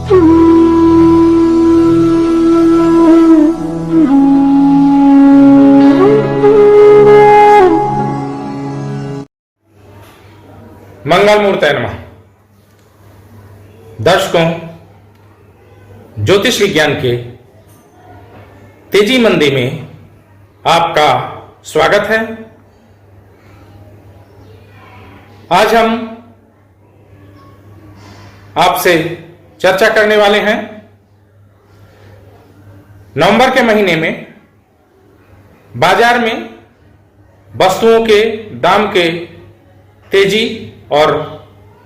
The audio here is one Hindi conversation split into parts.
मंगल मूर्तये नमः। दर्शकों, ज्योतिष विज्ञान के तेजी मंदी में आपका स्वागत है। आज हम आपसे चर्चा करने वाले हैं नवंबर के महीने में बाजार में वस्तुओं के दाम के तेजी और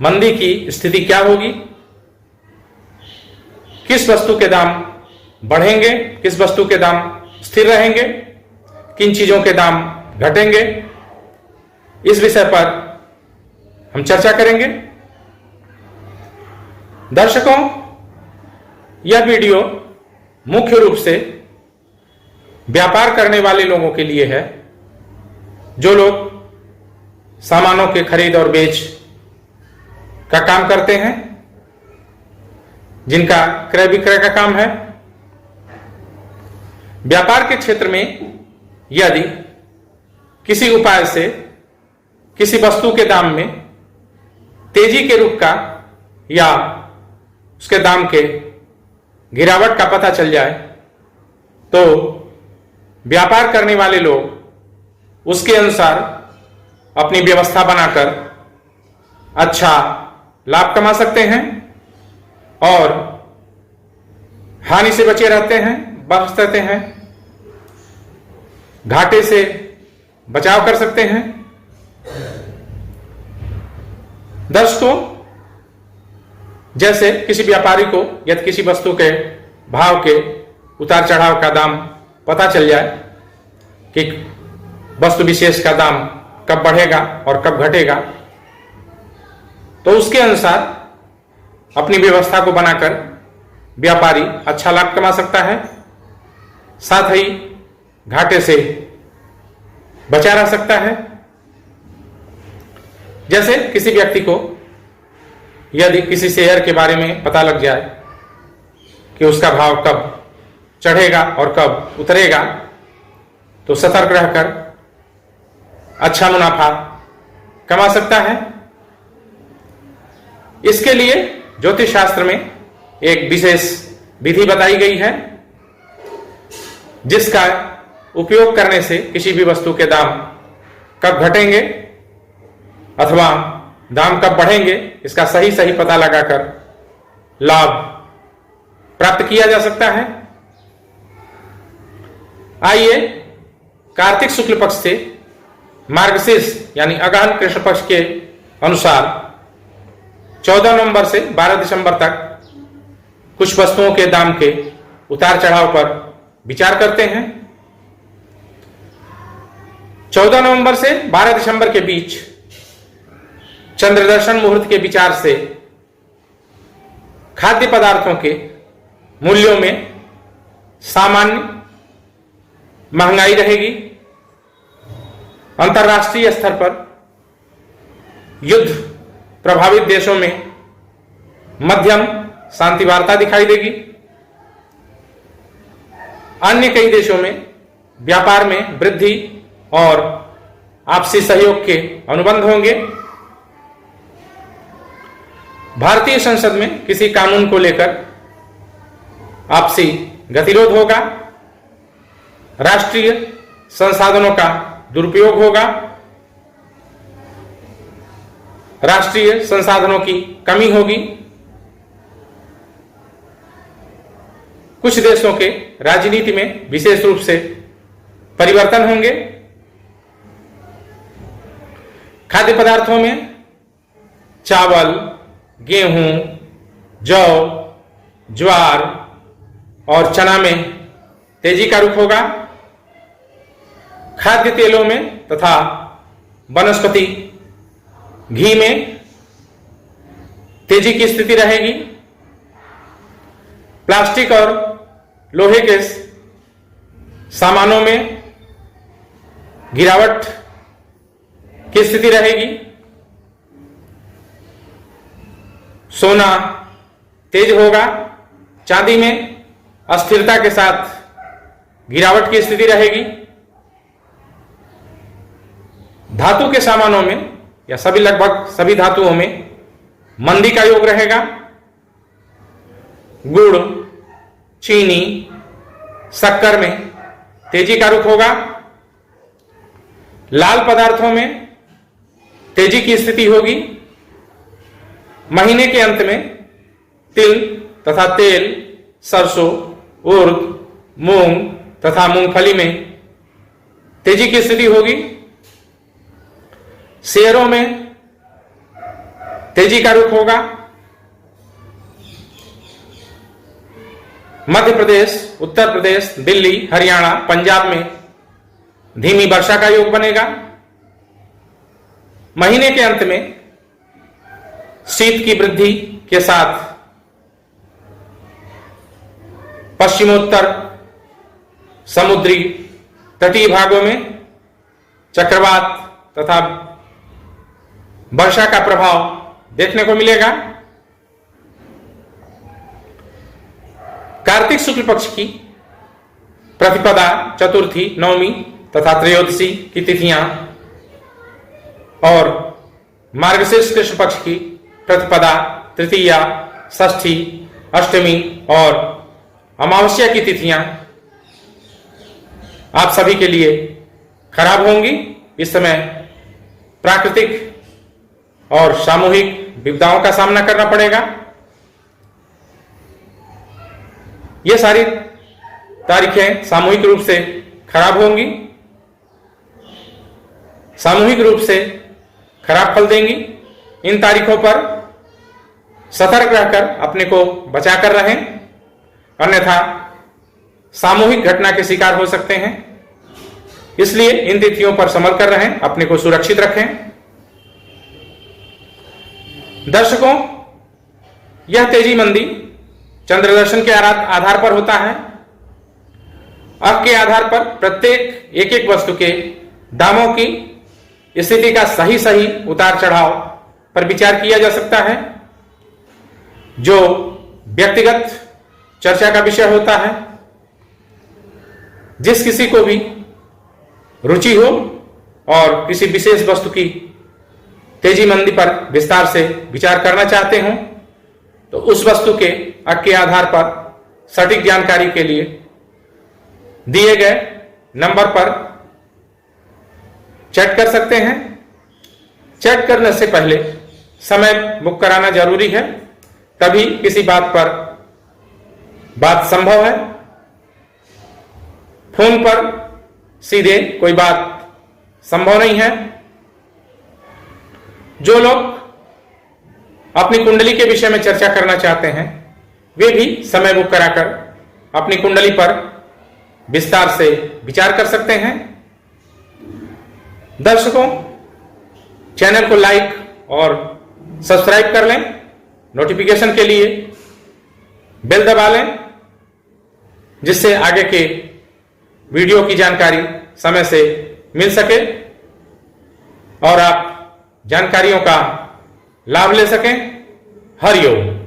मंदी की स्थिति क्या होगी, किस वस्तु के दाम बढ़ेंगे, किस वस्तु के दाम स्थिर रहेंगे, किन चीजों के दाम घटेंगे, इस विषय पर हम चर्चा करेंगे। दर्शकों, यह वीडियो मुख्य रूप से व्यापार करने वाले लोगों के लिए है, जो लोग सामानों के खरीद और बेच का काम करते हैं, जिनका क्रय विक्रय का काम है। व्यापार के क्षेत्र में यदि किसी उपाय से किसी वस्तु के दाम में तेजी के रुख का या उसके दाम के गिरावट का पता चल जाए, तो व्यापार करने वाले लोग उसके अनुसार अपनी व्यवस्था बनाकर अच्छा लाभ कमा सकते हैं और हानि से बचे रहते हैं, बच सकते हैं, घाटे से बचाव कर सकते हैं। दर्शकों, जैसे किसी व्यापारी को यदि किसी वस्तु के भाव के उतार चढ़ाव का दाम पता चल जाए कि वस्तु विशेष का दाम कब बढ़ेगा और कब घटेगा, तो उसके अनुसार अपनी व्यवस्था को बनाकर व्यापारी अच्छा लाभ कमा सकता है, साथ ही घाटे से बचा रह सकता है। जैसे किसी व्यक्ति को यदि किसी शेयर के बारे में पता लग जाए कि उसका भाव कब चढ़ेगा और कब उतरेगा, तो सतर्क रहकर अच्छा मुनाफा कमा सकता है। इसके लिए ज्योतिष शास्त्र में एक विशेष विधि बताई गई है, जिसका उपयोग करने से किसी भी वस्तु के दाम कब घटेंगे अथवा दाम कब बढ़ेंगे, इसका सही सही पता लगाकर लाभ प्राप्त किया जा सकता है। आइए कार्तिक शुक्ल पक्ष से मार्गशीर्ष यानी अगहन कृष्ण पक्ष के अनुसार 14 नवंबर से 12 दिसंबर तक कुछ वस्तुओं के दाम के उतार चढ़ाव पर विचार करते हैं। 14 नवंबर से 12 दिसंबर के बीच चंद्रदर्शन मुहूर्त के विचार से खाद्य पदार्थों के मूल्यों में सामान्य महंगाई रहेगी। अंतर्राष्ट्रीय स्तर पर युद्ध प्रभावित देशों में मध्यम शांति वार्ता दिखाई देगी। अन्य कई देशों में व्यापार में वृद्धि और आपसी सहयोग के अनुबंध होंगे। भारतीय संसद में किसी कानून को लेकर आपसी गतिरोध होगा। राष्ट्रीय संसाधनों का दुरुपयोग होगा। राष्ट्रीय संसाधनों की कमी होगी। कुछ देशों के राजनीति में विशेष रूप से परिवर्तन होंगे। खाद्य पदार्थों में चावल, गेहूं, जौ, ज्वार और चना में तेजी का रुख होगा। खाद्य तेलों में तथा वनस्पति घी में तेजी की स्थिति रहेगी। प्लास्टिक और लोहे के सामानों में गिरावट की स्थिति रहेगी। सोना तेज होगा। चांदी में अस्थिरता के साथ गिरावट की स्थिति रहेगी। धातु के सामानों में या सभी लगभग सभी धातुओं में मंदी का योग रहेगा। गुड़, चीनी, शक्कर में तेजी का रुख होगा। लाल पदार्थों में तेजी की स्थिति होगी। महीने के अंत में तिल तथा तेल, सरसों, उर्द, मूंग तथा मूंगफली में तेजी की स्थिति होगी। शेयरों में तेजी का रुख होगा। मध्य प्रदेश, उत्तर प्रदेश, दिल्ली, हरियाणा, पंजाब में धीमी वर्षा का योग बनेगा। महीने के अंत में शीत की वृद्धि के साथ पश्चिमोत्तर समुद्री तटीय भागों में चक्रवात तथा वर्षा का प्रभाव देखने को मिलेगा। कार्तिक शुक्ल पक्ष की प्रतिपदा, चतुर्थी, नवमी तथा त्रयोदशी की तिथियां और मार्गशीर्ष कृष्ण पक्ष की प्रतिपदा, तृतीया, षष्ठी, अष्टमी और अमावस्या की तिथियां आप सभी के लिए खराब होंगी। इस समय प्राकृतिक और सामूहिक विपदाओं का सामना करना पड़ेगा। ये सारी तारीखें सामूहिक रूप से खराब होंगी, सामूहिक रूप से खराब फल देंगी। इन तारीखों पर सतर्क रहकर अपने को बचाकर रहें, अन्यथा सामूहिक घटना के शिकार हो सकते हैं। इसलिए इन तिथियों पर संभल कर रहें, अपने को सुरक्षित रखें। दर्शकों, यह तेजी मंदी चंद्र दर्शन के आधार पर होता है। अंक के आधार पर प्रत्येक एक एक वस्तु के दामों की स्थिति का सही सही उतार चढ़ाव पर विचार किया जा सकता है, जो व्यक्तिगत चर्चा का विषय होता है। जिस किसी को भी रुचि हो और किसी विशेष वस्तु की तेजी मंदी पर विस्तार से विचार करना चाहते हो, तो उस वस्तु के अंक के आधार पर सटीक जानकारी के लिए दिए गए नंबर पर चैट कर सकते हैं। चैट करने से पहले समय बुक कराना जरूरी है, तभी किसी बात पर बात संभव है। फोन पर सीधे कोई बात संभव नहीं है। जो लोग अपनी कुंडली के विषय में चर्चा करना चाहते हैं, वे भी समय बुक कराकर अपनी कुंडली पर विस्तार से विचार कर सकते हैं। दर्शकों, चैनल को लाइक और सब्सक्राइब कर लें। नोटिफिकेशन के लिए बेल दबा लें, जिससे आगे के वीडियो की जानकारी समय से मिल सके और आप जानकारियों का लाभ ले सकें। हरिओम।